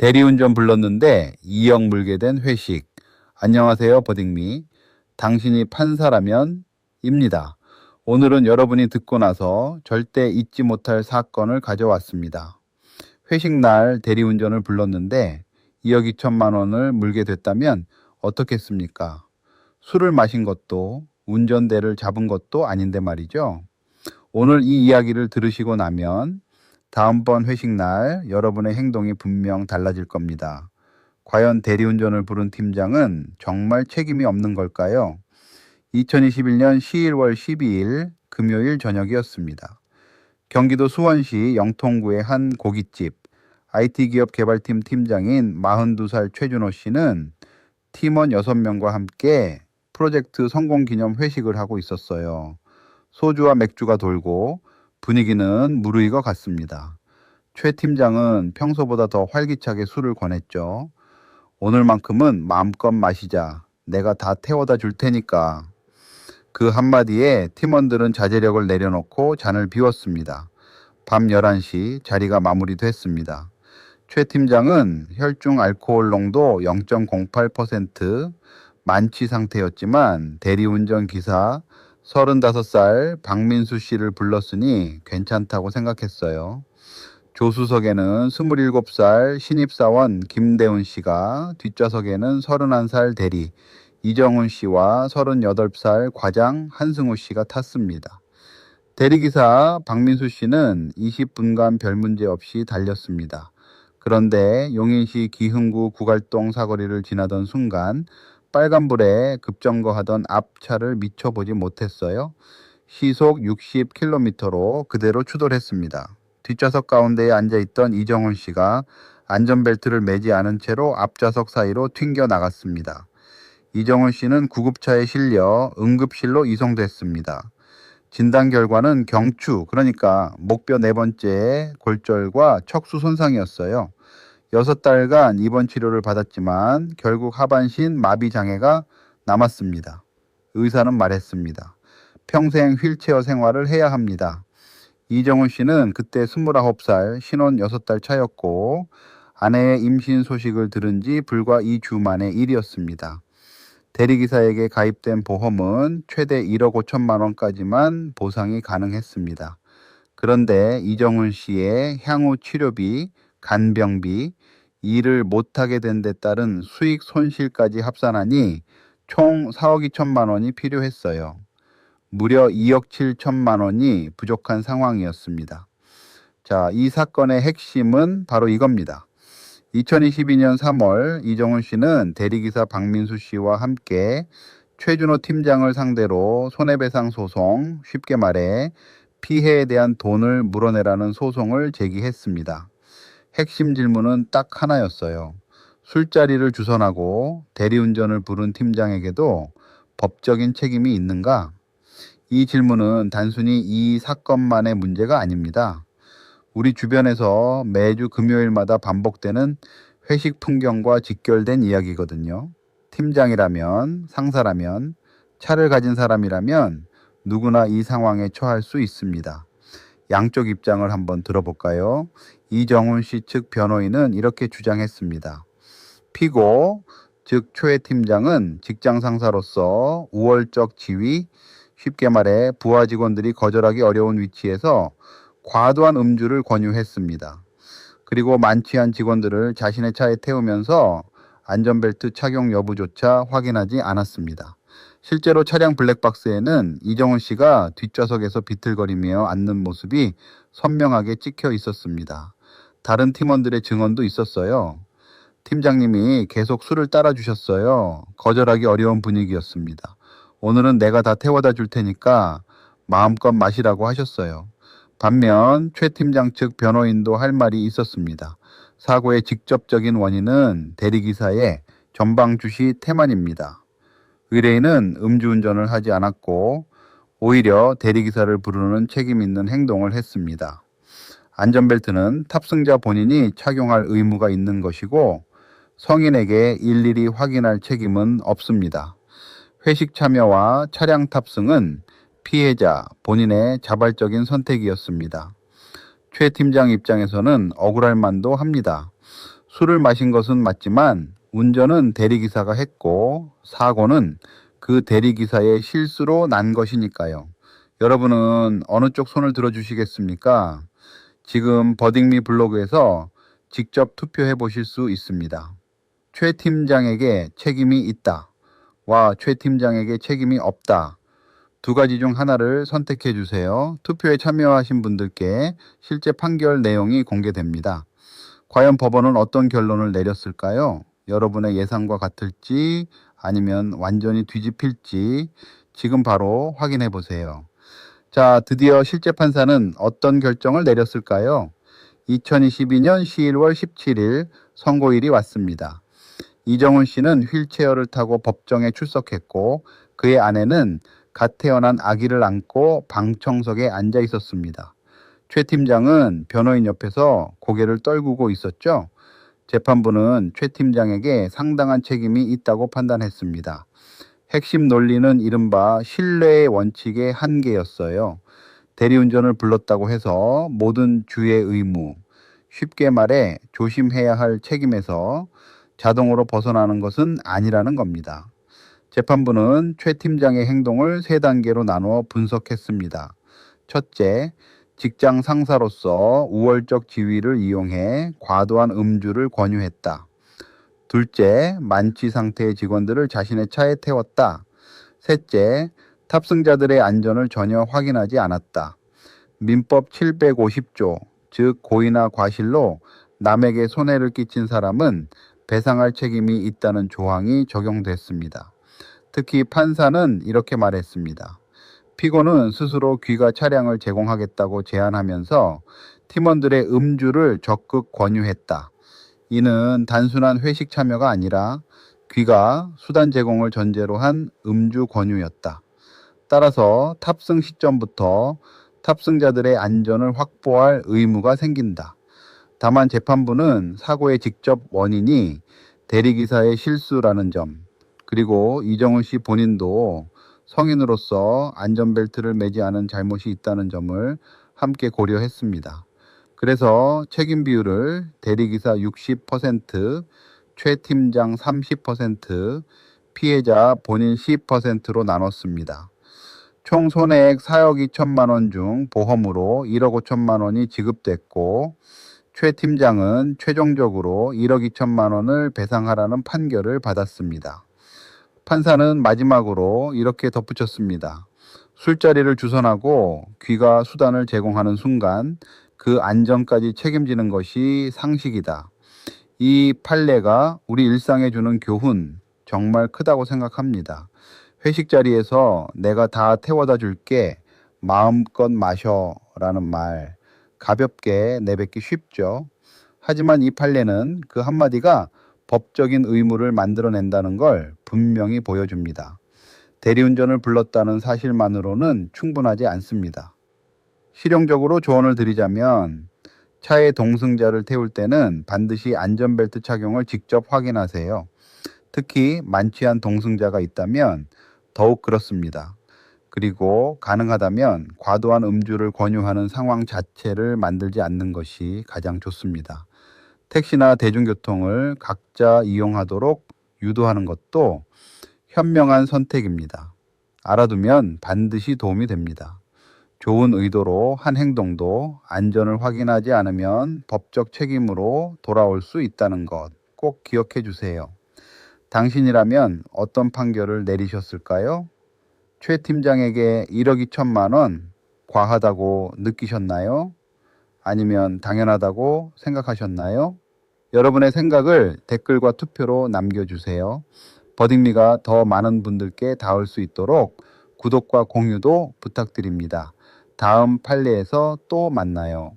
대리운전 불렀는데 2억 물게 된 회식. 안녕하세요, 버딩미. 당신이 판사라면 입니다. 오늘은 여러분이 듣고 나서 절대 잊지 못할 사건을 가져왔습니다. 회식 날 대리운전을 불렀는데 2억 2천만 원을 물게 됐다면 어떻겠습니까? 술을 마신 것도 운전대를 잡은 것도 아닌데 말이죠. 오늘 이 이야기를 들으시고 나면 다음번 회식 날 여러분의 행동이 분명 달라질 겁니다. 과연 대리운전을 부른 팀장은 정말 책임이 없는 걸까요? 2021년 10월 12일 금요일 저녁이었습니다. 경기도 수원시 영통구의 한 고깃집 IT기업 개발팀 팀장인 42살 최준호 씨는 팀원 6명과 함께 프로젝트 성공 기념 회식을 하고 있었어요. 소주와 맥주가 돌고 분위기는 무르익어 갔습니다. 최 팀장은 평소보다 더 활기차게 술을 권했죠. 오늘만큼은 마음껏 마시자. 내가 다 태워다 줄 테니까. 그 한마디에 팀원들은 자제력을 내려놓고 잔을 비웠습니다. 밤 11시 자리가 마무리됐습니다. 최 팀장은 혈중 알코올 농도 0.08% 만취 상태였지만 대리운전 기사 35살 박민수 씨를 불렀으니 괜찮다고 생각했어요. 조수석에는 27살 신입사원 김대훈 씨가, 뒷좌석에는 31살 대리 이정훈 씨와 38살 과장 한승우 씨가 탔습니다. 대리기사 박민수 씨는 20분간 별 문제 없이 달렸습니다. 그런데 용인시 기흥구 구갈동 사거리를 지나던 순간 빨간불에 급정거하던 앞차를 미처 보지 못했어요. 시속 60km로 그대로 추돌했습니다. 뒷좌석 가운데에 앉아있던 이정훈 씨가 안전벨트를 매지 않은 채로 앞좌석 사이로 튕겨 나갔습니다. 이정훈 씨는 구급차에 실려 응급실로 이송됐습니다. 진단 결과는 경추, 그러니까 목뼈 4번째 골절과 척수 손상이었어요. 6달간 입원 치료를 받았지만 결국 하반신 마비 장애가 남았습니다. 의사는 말했습니다. 평생 휠체어 생활을 해야 합니다. 이정훈 씨는 그때 29살, 신혼 6달 차였고 아내의 임신 소식을 들은 지 불과 2주 만의 일이었습니다. 대리기사에게 가입된 보험은 최대 1억 5천만 원까지만 보상이 가능했습니다. 그런데 이정훈 씨의 향후 치료비, 간병비, 일을 못하게 된 데 따른 수익 손실까지 합산하니 총 4억 2천만 원이 필요했어요. 무려 2억 7천만 원이 부족한 상황이었습니다. 자, 이 사건의 핵심은 바로 이겁니다. 2022년 3월 이정훈 씨는 대리기사 박민수 씨와 함께 최준호 팀장을 상대로 손해배상 소송, 쉽게 말해 피해에 대한 돈을 물어내라는 소송을 제기했습니다. 핵심 질문은 딱 하나였어요. 술자리를 주선하고 대리운전을 부른 팀장에게도 법적인 책임이 있는가? 이 질문은 단순히 이 사건만의 문제가 아닙니다. 우리 주변에서 매주 금요일마다 반복되는 회식 풍경과 직결된 이야기거든요. 팀장이라면, 상사라면, 차를 가진 사람이라면 누구나 이 상황에 처할 수 있습니다. 양쪽 입장을 한번 들어볼까요? 이정훈 씨 측 변호인은 이렇게 주장했습니다. 피고, 즉 최 팀장은 직장 상사로서 우월적 지위, 쉽게 말해 부하 직원들이 거절하기 어려운 위치에서 과도한 음주를 권유했습니다. 그리고 만취한 직원들을 자신의 차에 태우면서 안전벨트 착용 여부조차 확인하지 않았습니다. 실제로 차량 블랙박스에는 이정훈 씨가 뒷좌석에서 비틀거리며 앉는 모습이 선명하게 찍혀 있었습니다. 다른 팀원들의 증언도 있었어요. 팀장님이 계속 술을 따라주셨어요. 거절하기 어려운 분위기였습니다. 오늘은 내가 다 태워다 줄 테니까 마음껏 마시라고 하셨어요. 반면 최 팀장 측 변호인도 할 말이 있었습니다. 사고의 직접적인 원인은 대리기사의 전방주시 태만입니다. 의뢰인은 음주운전을 하지 않았고 오히려 대리기사를 부르는 책임 있는 행동을 했습니다. 안전벨트는 탑승자 본인이 착용할 의무가 있는 것이고 성인에게 일일이 확인할 책임은 없습니다. 회식 참여와 차량 탑승은 피해자 본인의 자발적인 선택이었습니다. 최 팀장 입장에서는 억울할 만도 합니다. 술을 마신 것은 맞지만 운전은 대리기사가 했고 사고는 그 대리기사의 실수로 난 것이니까요. 여러분은 어느 쪽 손을 들어주시겠습니까? 지금 버딩미 블로그에서 직접 투표해 보실 수 있습니다. 최 팀장에게 책임이 있다. 와, 최 팀장에게 책임이 없다. 두 가지 중 하나를 선택해 주세요. 투표에 참여하신 분들께 실제 판결 내용이 공개됩니다. 과연 법원은 어떤 결론을 내렸을까요? 여러분의 예상과 같을지 아니면 완전히 뒤집힐지 지금 바로 확인해 보세요. 자, 드디어 실제 판사는 어떤 결정을 내렸을까요? 2022년 11월 17일 선고일이 왔습니다. 이정훈 씨는 휠체어를 타고 법정에 출석했고 그의 아내는 갓 태어난 아기를 안고 방청석에 앉아 있었습니다. 최 팀장은 변호인 옆에서 고개를 떨구고 있었죠. 재판부는 최 팀장에게 상당한 책임이 있다고 판단했습니다. 핵심 논리는 이른바 신뢰의 원칙의 한계였어요. 대리운전을 불렀다고 해서 모든 주의 의무, 쉽게 말해 조심해야 할 책임에서 자동으로 벗어나는 것은 아니라는 겁니다. 재판부는 최 팀장의 행동을 세 단계로 나누어 분석했습니다. 첫째, 직장 상사로서 우월적 지위를 이용해 과도한 음주를 권유했다. 둘째, 만취 상태의 직원들을 자신의 차에 태웠다. 셋째, 탑승자들의 안전을 전혀 확인하지 않았다. 민법 750조, 즉 고의나 과실로 남에게 손해를 끼친 사람은 배상할 책임이 있다는 조항이 적용됐습니다. 특히 판사는 이렇게 말했습니다. 피고는 스스로 귀가 차량을 제공하겠다고 제안하면서 팀원들의 음주를 적극 권유했다. 이는 단순한 회식 참여가 아니라 귀가 수단 제공을 전제로 한 음주 권유였다. 따라서 탑승 시점부터 탑승자들의 안전을 확보할 의무가 생긴다. 다만 재판부는 사고의 직접 원인이 대리기사의 실수라는 점, 그리고 이정훈 씨 본인도 성인으로서 안전벨트를 매지 않은 잘못이 있다는 점을 함께 고려했습니다. 그래서 책임 비율을 대리기사 60%, 최 팀장 30%, 피해자 본인 10%로 나눴습니다. 총 손해액 4억 2천만 원 중 보험으로 1억 5천만 원이 지급됐고 최 팀장은 최종적으로 1억 2천만 원을 배상하라는 판결을 받았습니다. 판사는 마지막으로 이렇게 덧붙였습니다. 술자리를 주선하고 귀가 수단을 제공하는 순간 그 안전까지 책임지는 것이 상식이다. 이 판례가 우리 일상에 주는 교훈 정말 크다고 생각합니다. 회식 자리에서 내가 다 태워다 줄게 마음껏 마셔 라는 말 가볍게 내뱉기 쉽죠. 하지만 이 판례는 그 한마디가 법적인 의무를 만들어낸다는 걸 분명히 보여줍니다. 대리운전을 불렀다는 사실만으로는 충분하지 않습니다. 실용적으로 조언을 드리자면 차에 동승자를 태울 때는 반드시 안전벨트 착용을 직접 확인하세요. 특히 만취한 동승자가 있다면 더욱 그렇습니다. 그리고 가능하다면 과도한 음주를 권유하는 상황 자체를 만들지 않는 것이 가장 좋습니다. 택시나 대중교통을 각자 이용하도록 유도하는 것도 현명한 선택입니다. 알아두면 반드시 도움이 됩니다. 좋은 의도로 한 행동도 안전을 확인하지 않으면 법적 책임으로 돌아올 수 있다는 것 꼭 기억해 주세요. 당신이라면 어떤 판결을 내리셨을까요? 최 팀장에게 1억 2천만 원 과하다고 느끼셨나요? 아니면 당연하다고 생각하셨나요? 여러분의 생각을 댓글과 투표로 남겨주세요. 버딩미가 더 많은 분들께 닿을 수 있도록 구독과 공유도 부탁드립니다. 다음 판례에서 또 만나요.